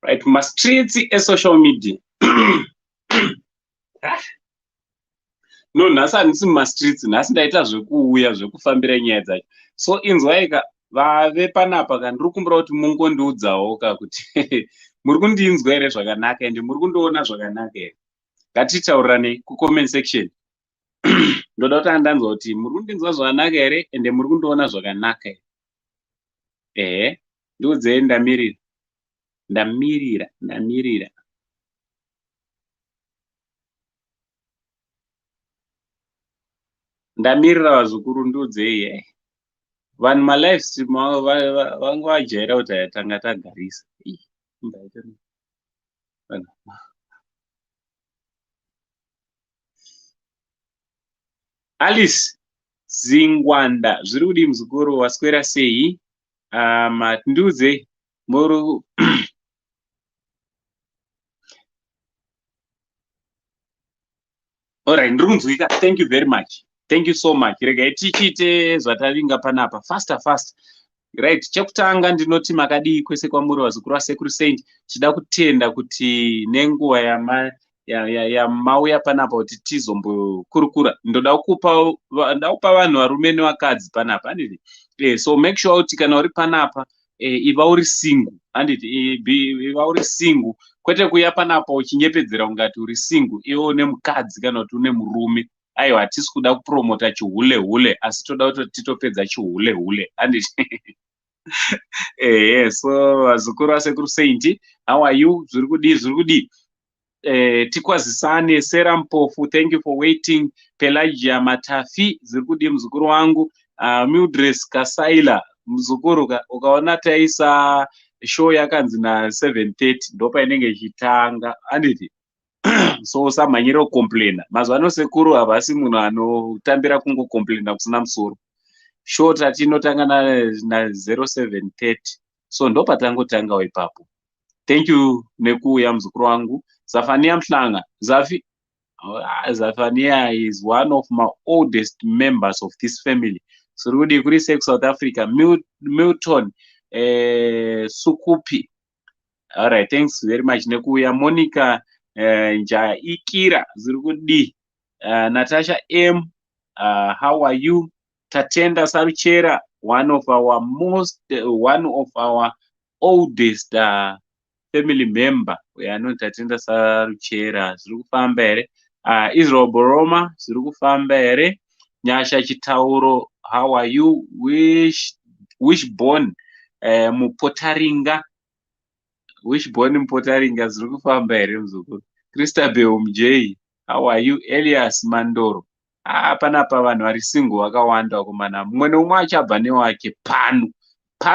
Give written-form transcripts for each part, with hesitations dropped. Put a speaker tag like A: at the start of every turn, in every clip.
A: right, mastreets esocial media. No, nhasi handisi mumastreets, nhasi ndaita zvekuuya zvekufambira nyaya dzacho. So inzwaika vave panapa kandiri kumbira kuti mungondiudzawo kuti muri kundinzwa here zvakanaka ende muri kundiona zvakanaka here. Ngatitaurirane kucomment section. Ndoda kuti andanzwa kuti muri kundinzwa zvakanaka here ende muri kundiona zvakanaka here. Ehe, ndiudzei ndamirira. Ndamirira. Ndamirira vazukuru ndiudzei. Vanhu malive stream vangu vajaira kuti tanga tagarisa. Alice Zingwanda zviri kudi muzukuru waswera sei? Ndiudzei muri alright, ndiri kunzwika. Thank you very much. Thank you so much. Regai tichiite zvatavinga panapa faster. Right, chekutanga ndinoti makadii kwese kwamuri vazukuru vasekuru Saint. Chida kutenda kuti nenguva yamauya panapa kuti tizombokurukura. Ndoda kupa vanhu varume nevakadzi panapa handiti. So make sure kuti kana uri panapa iva uri single handiti, iva uri single, kwete kuya panapa uchinyepedzera ungati uri single iwe une mukadzi kana kuti une murume. Aiwa, hatisi kuda kupromota chihule asi toda kuti titopedza chihule handiti. So vazukuru vasekuru Saint, how are you? Zviri kudi tikwazisane. Sera Mpofu, thank you for waiting. Pelagia Matafi, zviri kudi muzukuru wangu. Mildred Kasaila, muzukuru ukaona taisa show yakanzi na 7:30 ndopa inenge ichitanga handiti. So samanyiro complaina. Mazwano sekuru havasi munhu anotambira kungocomplaina kusina musoro. Show tatinotanga na 07:30. So ndopa tangotanga ipapo. Thank you nekuuya muzukuru wangu. Zafania Mhlanga. Zafania is one of my oldest members of this family. Surudi kuri South Africa. Milton Sukupi. Alright, thanks very much nekuuya. Monica Njaikira zirikudi. Natasha M, how are you? Tatenda Saruchera, one of our oldest family member. We are not Tatenda Saruchera zirikufamba here. Israel Boroma zirikufamba here. Nyasha Chitauro, how are you? Wishborn Mupotaringa. Wishborn Mupotaringa zirikufamba here mzukuru. Christabel Mjei, how are you? Elias Mandoro. Panapa vanhu vari single vakawanda wakomana. Mumwe nomwe achabva newake pano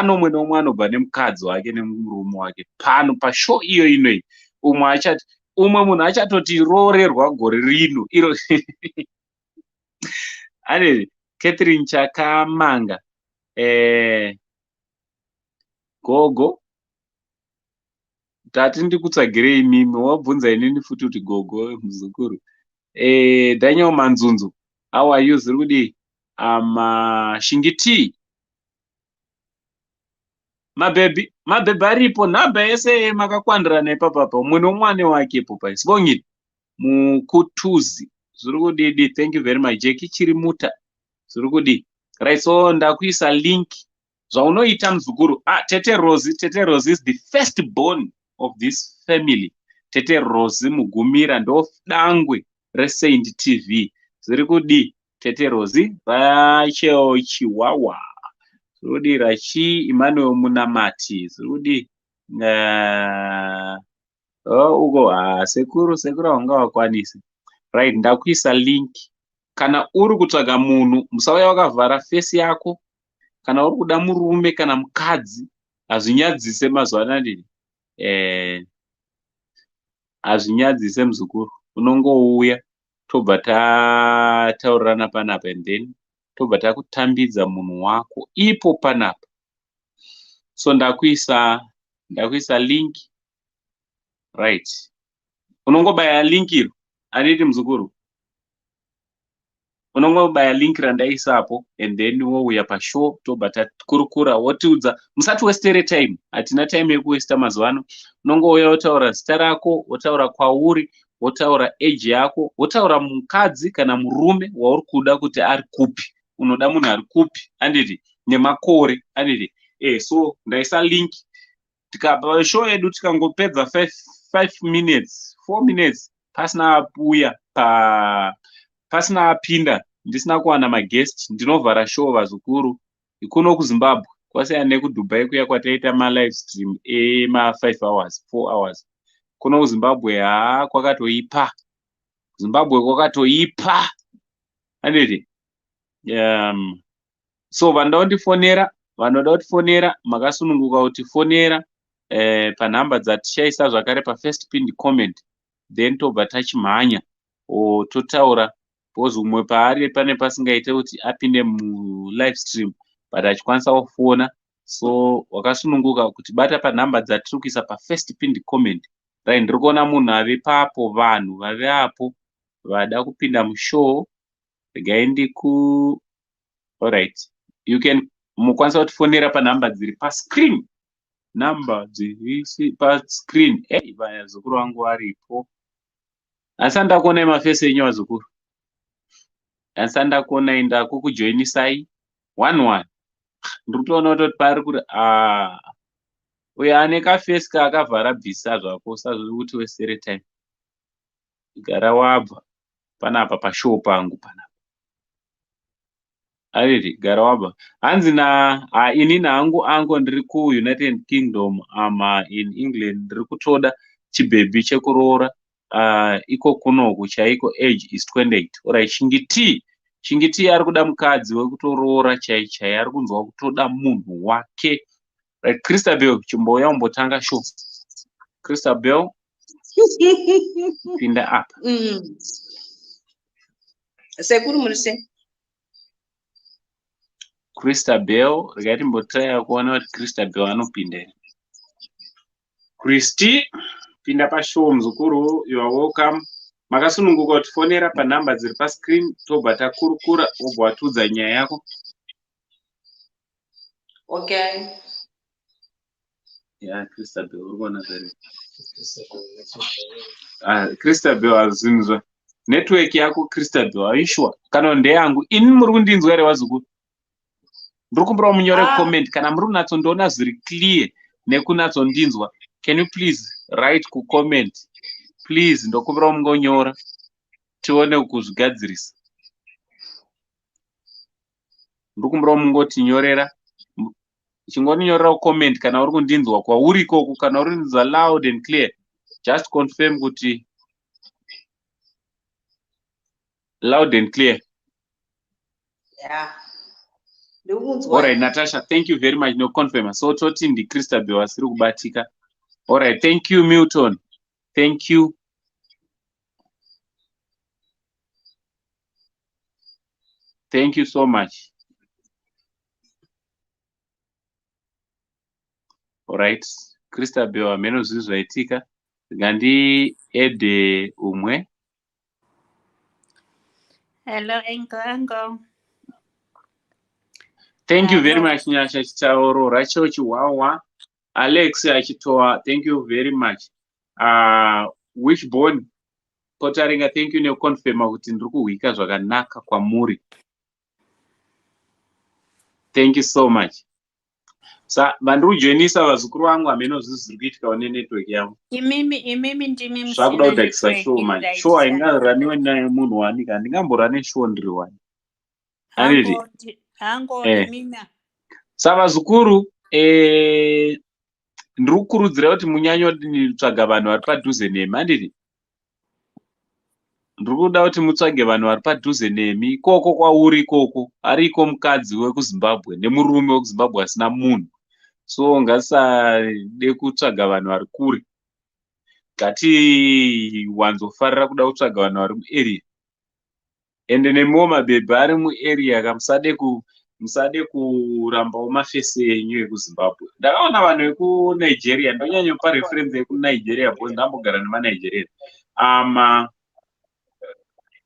A: mumwe nomwe anobva nemukadzi wake nemurume wake pano pashow iyo inoi. Umwe munhu achatoti roorerwa gore rino iro. Ane Catherine Chakamanga, Gogo tati ndikutsvagirei mimi, wabvunza inini futi kuti gogo muzukuru. Daniel Manzunzu, how are you? Zviri kudi Shingiti mabhebi aripo, nhabha yese makakwandirana ipapapa, mumwe nomwane wake ipo Sibongile Mukutuzi, zviri kudidi. Thank you very much. Jeki Chirimuta, zviri kudi. Right, so ndakuisa link zvaunoita muzukuru. Tete Rosie is the first born of this family. Tete Rosie Mugumira ndo dangwe reSaint TV. Zviri kudi Tete Rosie, Rachel Chiwawa, zviri kudi Rachi Emmanuel Munamati, zviri kudi uko sekuru wanga wakwanisa. Right, ndakuisa link. Kana uri kutsvaga munhu musauya wakavhara face yako. Kana uri kuda murume kana mukadzi, hazvinyadzise mazuva anaya. Hazvinyadzise muzukuru. Unongouya tobva tataurirana panapa and then tobva takutambidza munhu wako ipo panapa. So ndakuisa link. Right, unongobaya link iro handiti muzukuru. unongobaya link randaisapo and then wouya pashow tobva takurukura wotiudza. Musati westere time, hatina time yekuwesta mazuva ano. Unongouya wotaura zita rako, wotaura kwauri, wotaura age yako, wotaura mukadzi kana murume wauri kuda kuti ari kupi, unoda munhu ari kupi, handiti, nemakore, handiti. So ndaisa link. Tikapa show yedu tikangopedza 5 minutes 4 minutes pasina apuya pasina apinda, ndisina kuwana maguest, ndinovhara show vazukuru ikuno kuZimbabwe kwasiyana nekuDubai kuya kwataita malive stream ema5 hours 4 hours. Kuno kuZimbabwe kwakatoipa, Zimbabwe kwakatoipa, handiti. So vanoda kutifonera makasununguka kutifonera panhamba dzatishaisa zvakare pafirst pinned comment, then tobva tachimhanya totaura bcause umwe paari pane pasingaite kuti apinde mulive stream but achikwanisa kufona. So wakasununguka kuti bata panhamba dzatiri kuisa pafirst pinned comment. Right, ndiri kuona munhu ave papo, vanhu vave apo vada kupinda mushow. Regai ndiku alright, you can mukwanisa kutifonera panhamba dziri pascreen, namba dziri pascreen. Vazukuru vangu varipo, asi handakuonai mafesi enyu vazukuru, asi handakuonai, ndakukujoinisai 1-1. Ndiri kutoona kutoti pari kuri uyo ane kafesi kaakavhara bvisa zvako sazviri kuti westere time. Gara wabva panapa pashow pangu panapa, ariti gara wabva. Hanzi inini hangu ndiri kuUnited Kingdom, in England, ndiri kutoda chibhebhi chekuroora iko kunoku chaiko age is 28. Alright, Shingiti ari kuda mukadzi wekutoroora chai ari kunzwa kutoda munhu wake. Right, Christabel, chimbouya umbotanga show. Christabel, pinda apa.
B: Sekuru murise.
A: Christabel, regai timbotraya kuona kuti Christabel anopinda. Christy, pinda pashow muzukuru, you are welcome. Makasununguka kutifonera panhamba dziri pascreen, tobva takurukura wobva watiudza nyaya yako.
B: Okay.
A: Yeah, Christabel, uri kuona zvere. Christabel azinzwa. Network yako Christabel, are you sure? Kana ndeyangu, ini muri kundinzwa here wazukuru? Ndiri kumbira munyore comment kana muri kunatsondoona zviri clear nekunatsondinzwa. Can you please write ku comment? Please, ndokumbira mungonyora tione kuzvigadzirisa. Ndiri kumbira mungotinyorera. Chingoninyorera comment kana uri kundinzwa kwauri ikoko, kana uri kundinzwa loud and clear. Just confirm kuti loud and clear.
B: Yeah.
A: Alright, Natasha, thank you very much. No confirm. So toti ndi Christabel wasiri kubatika. Alright, thank you Milton. Thank you. Thank you so much. Alright, Christabel ameno zvaitika. Gandi ede umwe.
C: Hello, Uncle.
A: Thank you very much, Nyasha Chitauro. Racho Chihuahua. Alex Achitoa, thank you very much. Wishbone Kotaringa, thank you nekonfirma kuti ndiri kuhwika zvakanaka kwamuri. Thank you so much. Vandiri kujoinisa vazukuru vangu ameno zviri kuitika one network yavo.
C: Imimi ndimi
A: zvakuda kudakisa show man. Show haingaraniwe nemunhu wani kana ndingamborane show ndiri wani. Vazukuru, ndiri kukurudzira kuti munyanyoditsvaga vanhu vari padhuze nemi, handiti? Ndiri kuda kuti mutsvage vanhu vari padhuze nemi, ikoko kwauri ikoko, ariko mukadzi wekuZimbabwe nemurume wekuZimbabwe asina munhu. So ngasade kutsvaga vanhu vari kure. Ngatiwanzofarira kuda kutsvaga vanhu vari muarea. Ende nemiwo mabhebhi ari muarea musade kurambawo mafesi enyu ekuZimbabwe. Ndakaona vanhu vekuNigeria, ndonyanyopa reference yekuNigeria because ndambogara nemanigeria.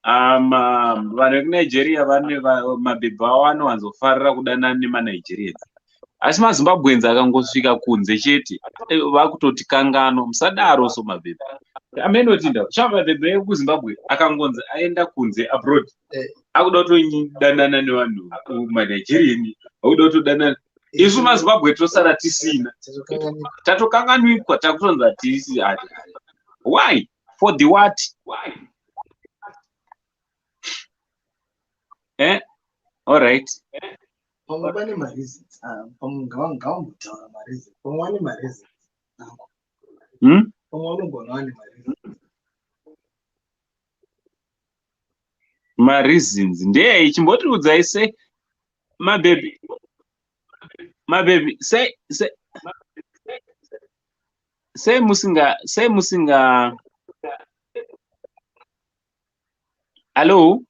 A: vanhu vekuNigeria vane mabhebhi avo anowanzofarira kudanana nemanigerians, asi mazimbabwenzi akangosvika kunze chete vakutoti kangano, musadaro so mabhebhi amenotinda chamabhebhi ekuzimbabwe akangonzi aenda kunze abroad akuda kutodanana nevanhu manigerian, akuda kutodanana. Isu mazimbabwe tosara tisina, tatokanganwikwa, takutonzi hatisi. Why? For the what? All right. Mareasons ndei chimbotiudzai sei mabhebhi sei musinga hallo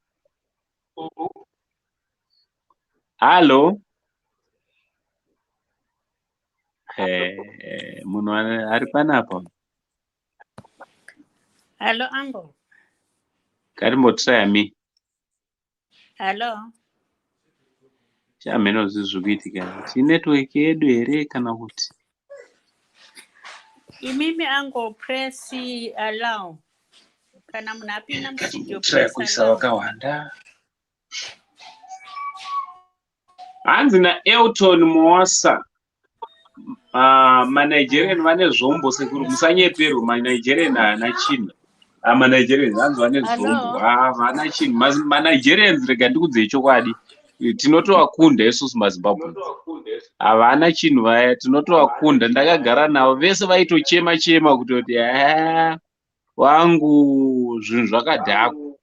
A: munhu ari panapa.
C: Hello, Uncle.
A: Ngatimbotry me.
C: Hello.
A: Chameno zviri kuitika network yedu here kana kuti
C: Imimi Uncle press allow. Kana munhu apinda mustudio
A: try kuisa vakawanda. Hanzi naElton Moasa, manigerian vane zvombo sekuru, musanyeperwa. Manigerian haana chinhu. Manigerians hanzi vane zvombo, havana chinhu. Manigerians rega ndikudzei chokwadi, tinotovakunda isusu mazimbabwe, havana chinhu vaya, tinotovakunda. Ndakagara navo vese vaitochema chema kutoti wangu zvinhu zvakadhakwa.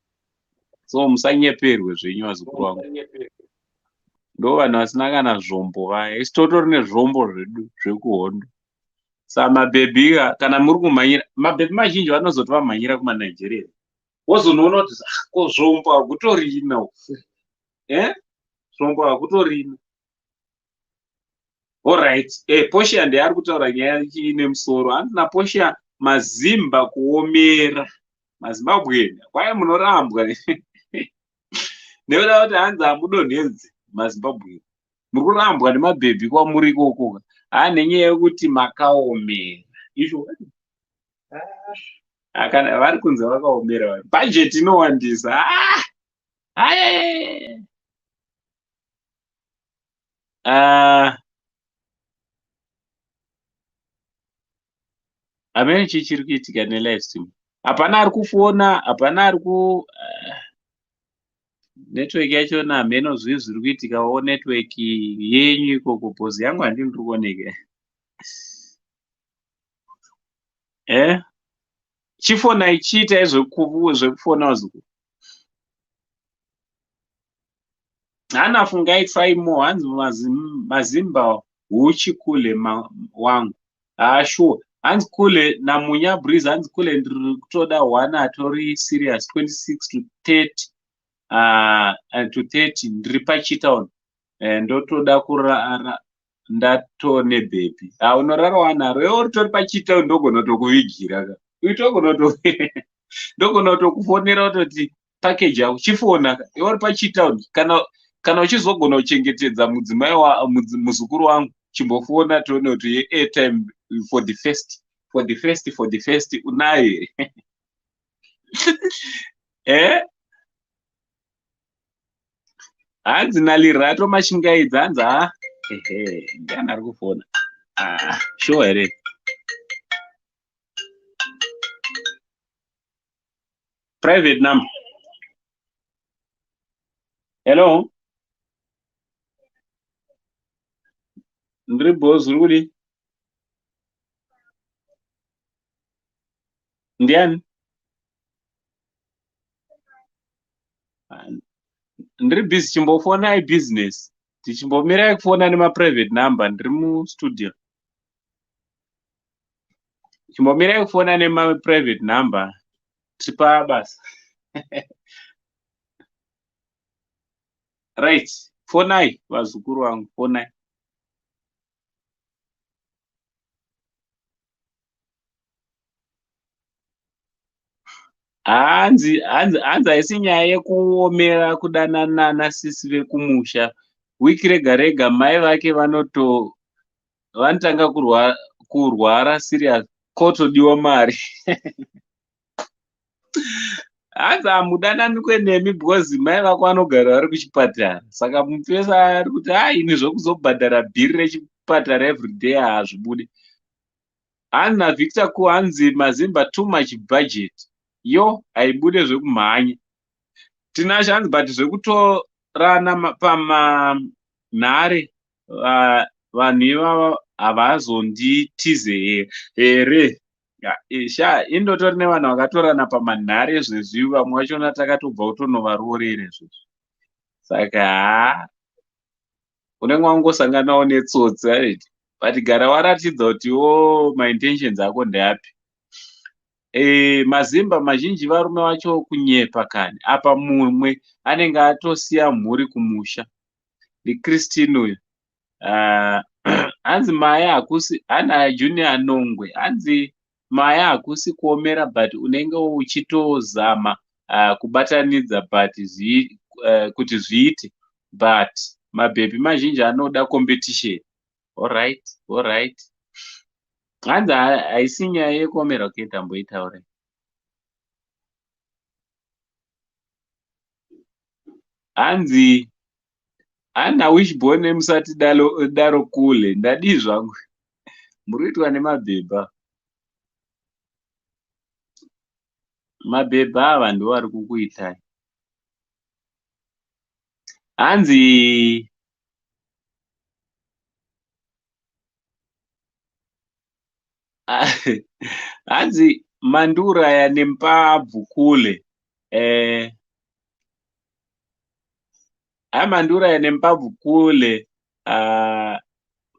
A: So musanyeperwe zvenyu vazukuru vangu, ndo vanhu vasina kana zvombo vaya. Isi totori nezvombo zvedu zvekuhondo. Saka mabhebhi kana muri kumhanyira, mabhebhi mazhinji vanozoti vamhanyira kumanigeria, wozonoona kuti ko zvombo hakutorina, zvombo hakutorina. Alright, Posha ndiye ari kutaura nyaya ine musoro. Handina Posha mazimba kuomera. Mazimbabwe kwai munorambwa nekuda kuti hanzi hamudonhedzi mazimbabwe, muri kurambwa nemabhebhi kwamuri ikoko nenyaya yekuti makaomera. Izvo kana vari kunze vakaomera, bhajeti inowandisa. Hamene chichiri kuitika nelive stream. Hapana ari kufona, hapana ari ku network yacho hameno zvinhu zviri kuitikawo network yenyu ikoko, pozi yangu handini kuoneka. Chifona ichiita zvekufona uzuku. Hana fungai tsaimo, hanzi mazimba huchikule wangu. Sure. Hanzi kule namunya breeze, hanzi kule ndiri kutoda one atori serious 26 to 30 ndiri pachitown, ndotoda kurara ndatone bhebhi. Unorara wanaro iwe uritori pachitown, ndogona tokuvigira ndogona tokufonera utoti package yako chifona iwe uri pachitown. Kana uchizogona kuchengetedza mudzimai muzukuru wangu, chimbofona tione kuti airtime for the first unayo here. Hanzi nalirato mashingaidza, hanzi ndiani ari kufona. Sure here. Private number. Hello. Ndiri boss, uri kudi? Ndiani? Ndiri busy, chimbofona ibusiness. Tichimbomirai kufona nemaprivate number, ndiri mustudio. Chimbomirai kufona nemaprivate number, tipa basa. Right, fonai vazukuru vangu, fonai. hanzi haisi nyaya yekuomera kudanana nasisi vekumusha. Wiki rega rega mai vake vanotanga kurwara serious, kotodiwa mari. Hanzi hamudanani kwenemi because mai vako vanogara vari kuchipatara, saka mupesa ari kuti ini zvokuzobhadhara bhiri rechipatara everyday hazvibude. Hanzi naVictor ku hanzi mazimba too much budget, yo haibude zvekumhanya. Tinazvo hanzi but zvekutorana pamanhare vanhu ivava havazonditize here. Indotori nevanhu vakatorana pamanhare zvezvi, vamwe vachona takatobva kutonovaroorera izvozvo. Saka unenge wangosanganawo netsotsi ariti, but gara waratidza kuti intentions ako ndeapi. Mazimba mazhinji varume vacho kunyepa kani. Apa mumwe anenge atosiya mhuri kumusha. NdiChristine uyu. Hanzi maya hakusi, ana Junior Nongwe, hanzi maya hakusi kuomera but unenge uchitozama kubatanidza but kuti zviite, but mabhebi mazhinji anoda competition. Alright. Hanzi haisi nyaya yekuomera kuita mboitaure. Hanzi ana wishbone musati daro kule, ndadi zvangu. Murikuitwa nemabhebha. Mabhebha ava ndo vari kukuitai. Hanzi hanzi mandura ya nempabvu kule. Mandura ya nempabvu kule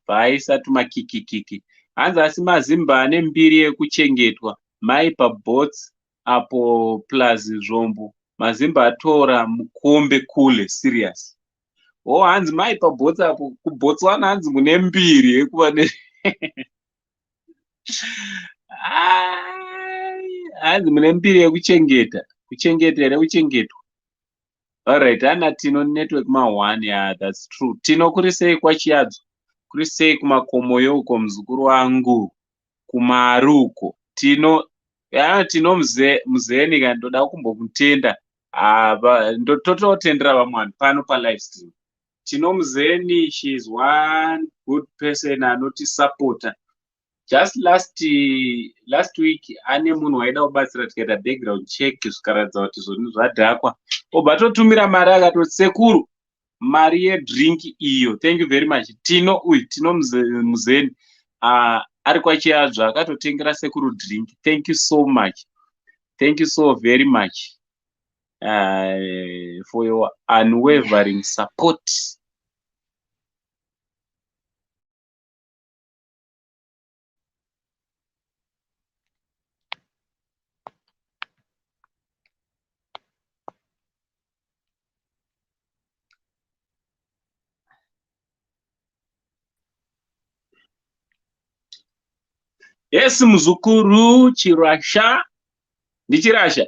A: vaisatu makikikiki. Hanzi asi mazimba ane mbiri yekuchengetwa, mai pabots apo plus zvombo. Mazimba atora mukombe kule serious. Hanzi mai pabots apo kuBotswana hanzi mune mbiri yekuva ne hanzi mune mbiri yekuchengeta, kuchengetwa. Alright, ana Tino network ma1. Yeah, that's true. Tino kuri sei kwaChiyadzo? Kuri sei kumakomo youko muzukuru wangu? Kumaruko. Tino muzeni kana ndoda kumbomutenda. Ndotototendera vamwe pano palive stream. Tino muzeni, she is one good person anotisupporta. Just last week ane munhu waida kubatsira tikaita background check zvikaratidza kuti zvoni zvadhakwa, obva totumira mari akatoti sekuru mari yedrink iyo, thank you very much. Tino muzeni ari kwaChiyadzo akatotengera sekuru drink. Thank you so much, thank you so very much for your unwavering support. Yes, muzukuru chirasha. Ndichirasha.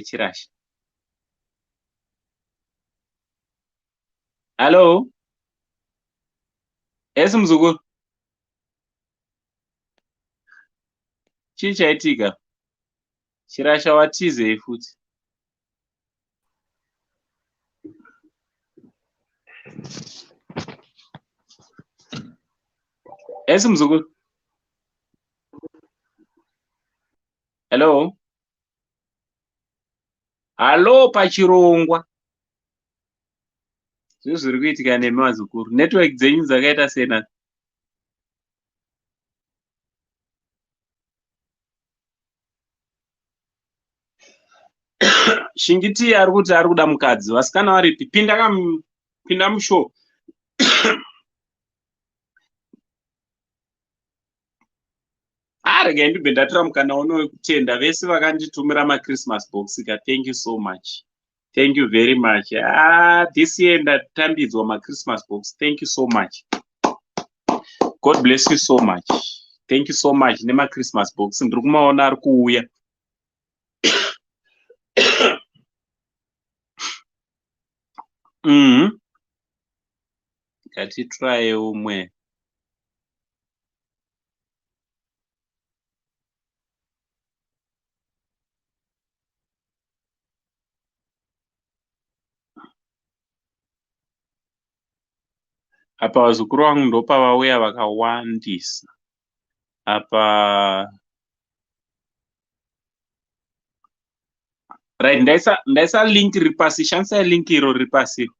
A: Chirasha. Hello? Yes, muzukuru. Chii chaitika? Chirasha watizei futi. Yes, muzukuru. Hello? Hello pachirongwa. Zviri kuitika nemi mazukuru. Network dzenyu dzakaita sena. Shingiti ari kuti ari kuda mukadzi. Vasikana varipi? Pinda mushow. Regai ndibve ndatora mukana uno wekutenda vese vakanditumira maChristmas box. Thank you so much. Thank you very much. This year ndatambidzwa maChristmas box. Thank you so much. God bless you so much. Thank you so much. Nema Christmas box. Ndiri kumaona ari kuuya. Ngatitry umwe. Apa vazukuru vangu ndopavauya vakawandisa. Apa right, ndaisa link riri pasi. Shandisai link iro riri pasi.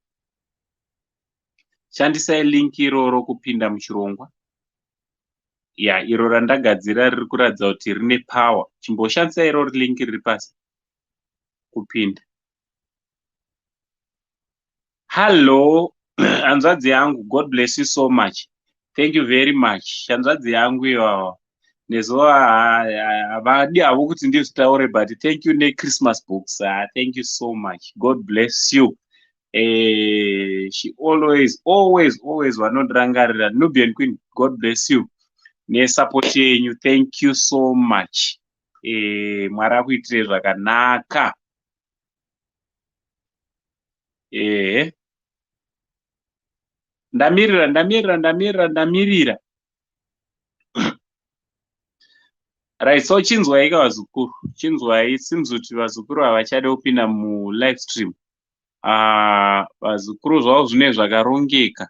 A: Shandisai link iroro kupinda muchirongwa. Ya, iro randagadzira riri kuratidza kuti rine power. Chimboshandisai iro link riri pasi kupinda. Hello, hanzvadzi yangu. God bless you so much. Thank you very much. Hanzvadzi yangu iyo nezuva havadi havo kuti ndizvitaure, but thank you neChristmas box. Thank you so much. God bless you. She always vanondirangarira. Nubian Queen, God bless you. Nesupport yenyu, thank you so much. Mwari akuitire zvakanaka. Ndamirira. Right, so chinzwai vazukuru. Chinzwai, seems kuti vazukuru havachada kupinda live stream. Vazukuru zvavo zvine zvakarongeka.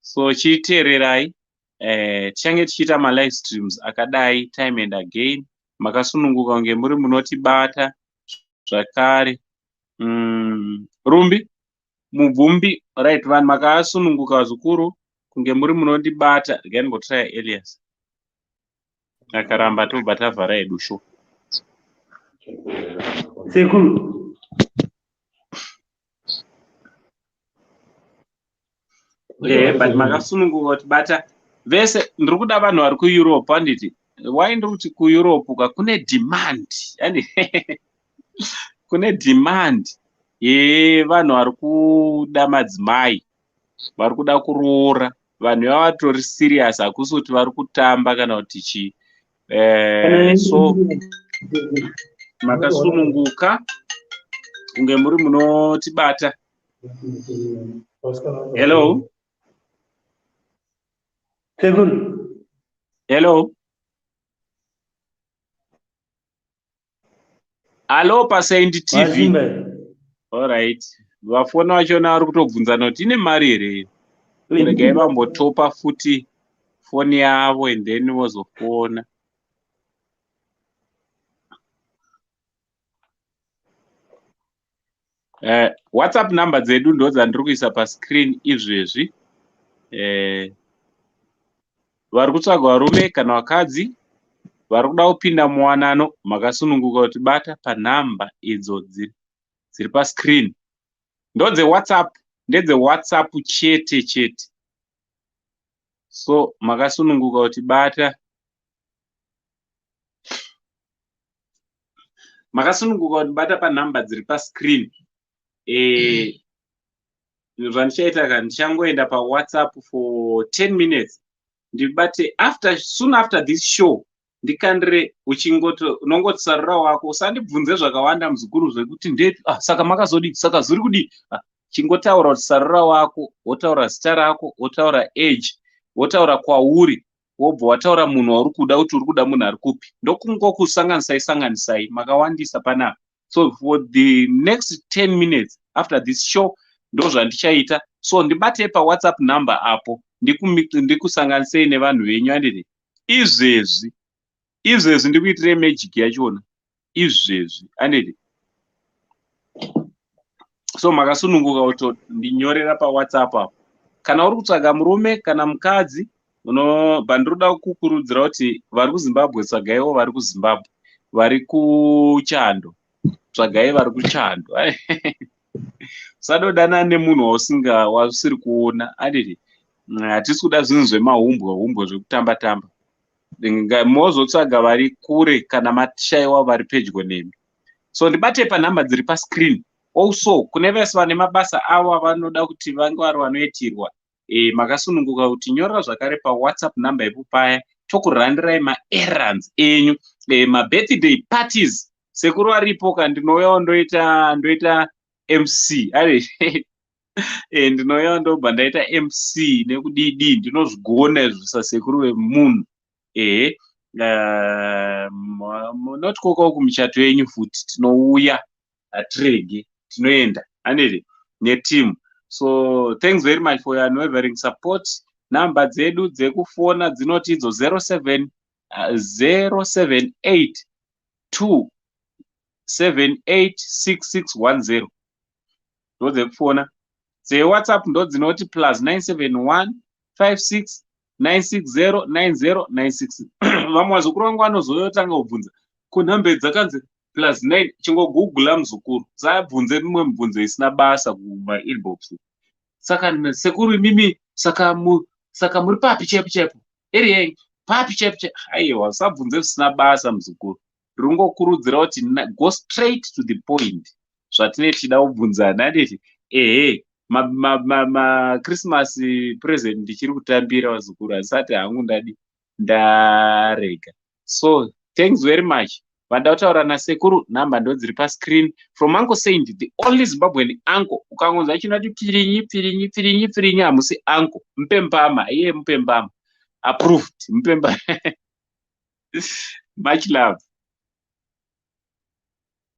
A: So chiteererai. Tichange tichiita live streams akadai time and again. Makasununguka kunge muri munotibata zvakare. Rumbi mubvumbi, right, vanhu makasununguka vazukuru kunge muri munondibata. Regai ngotraya Elias. Akaramba tobata vhara yedu sho.
D: Sekuru.
A: But makasununguka kuti bata vese. Ndiri kuda vanhu vari kuEurope. Handiti why ndiri kuti kuEurope kune demand. Kune demand yevanhu vari kuda madzimai, vari kuda kuroora. Vanhu ava vatori serious, hakusi kuti vari kutamba kana kuti chii. So makasununguka kunge muri munotibata. Hello. Hello. Hello paSaint TV. All right. Vafona vachona vari kutobvunzana kuti ine mari here. Regai vambotopa futi foni yavo and then vozofona. WhatsApp number dzedu ndo dzandiri kuisa pascreen izvezvi. Vari kutsvaga varume kana vakadzi vari kuda kupinda muwanano, makasununguka kuti bata panhamba idzo dziri pascreen. Ndodze WhatsApp, ndedze WhatsApp chete. So makasununguka kuti bata. Makasununguka kuti bata panhamba dziri pascreen. Zvandichaita ka ndichangoenda paWhatsApp for 10 minutes. Ndibate soon after this show. Ndikandire unongoti Sarura wako usandibvunze zvakawanda muzukuru zvekuti ndeti saka makazodi saka zuri kudi. Chingotaura kuti Sarura wako, wotaura zita rako, wotaura age, wotaura kwauri, wobva wataura munhu wauri kuda kuti uri kuda munhu ari kupi. Ndokungokusanganisai makawandisa panapa. So for the next 10 minutes after this show ndo zvandichaita. So ndibate paWhatsApp number apo ndikusanganisei nevanhu venyu. Handiti izvezvi ndikuitire magic yachona izvezvi. Handiti so makasununguka kuti ndinyorera paWhatsApp apo. Kana uri kutsvaga murume kana mukadzi unobva ndiroda kukurudzira kuti vari kuZimbabwe tsvagaiwo vari kuZimbabwe, vari kuchando tsvagai vari kuchando. Usadodana nemunhu wausiri kuona. Handiti hatisi kuda zvinhu zvemahumbwe zvekutamba. Mozotsvaga vari kure kana mashayiwa vari pedyo nemi. So ndibate panhamba dziri pascreen. Also kune vese vane mabasa avo vanoda kuti vange vari vanoitirwa. Makasununguka kuti nyora zvakare paWhatsApp number ipo paya chokurandirai maerrands enyu, mabirthday parties. Sekuru aripo kandinouya ndoita MC. Ari ndinouya ndobva ndaita MC nekudidi, ndinozvigona izvo sasekuru vemunhu. Not kokawo kumichato yenyu futi tinouya hatirege, tinoenda handiti netimu. So thanks very much for your unwavering support. Namba dzedu dzekufona dzinoti idzo 0782 786610 ndo dzekufona. DzeWhatsApp ndo dzinoti +971 56 960 9096. Vamwe vazukuru vangu vanozotanga kubvunza kunhambe dzakanzi +9, chingogugula muzukuru zabvunze mimwe mibvunzo isina basa kumainbox. Saka sekuru mimi saka muri papi chaipo eri papi chaipo. Aiwa, usabvunze zvisina basa muzukuru. Rungokurudzira kuti go straight to the point zvatinenge tichida kubvunzana. Handiti Christmas present ndichiri kutambira vazukuru, asati hangu ndarega. So thanks very much. Vanda kutaura nasekuru, namba ndo dziri pascreen. From Uncle Saint, the only Zimbabwean uncle. Ukangonza chinoti pirinyi hamusi uncle. Mpembama, iye mpembama. Approved, mpembama. Much love.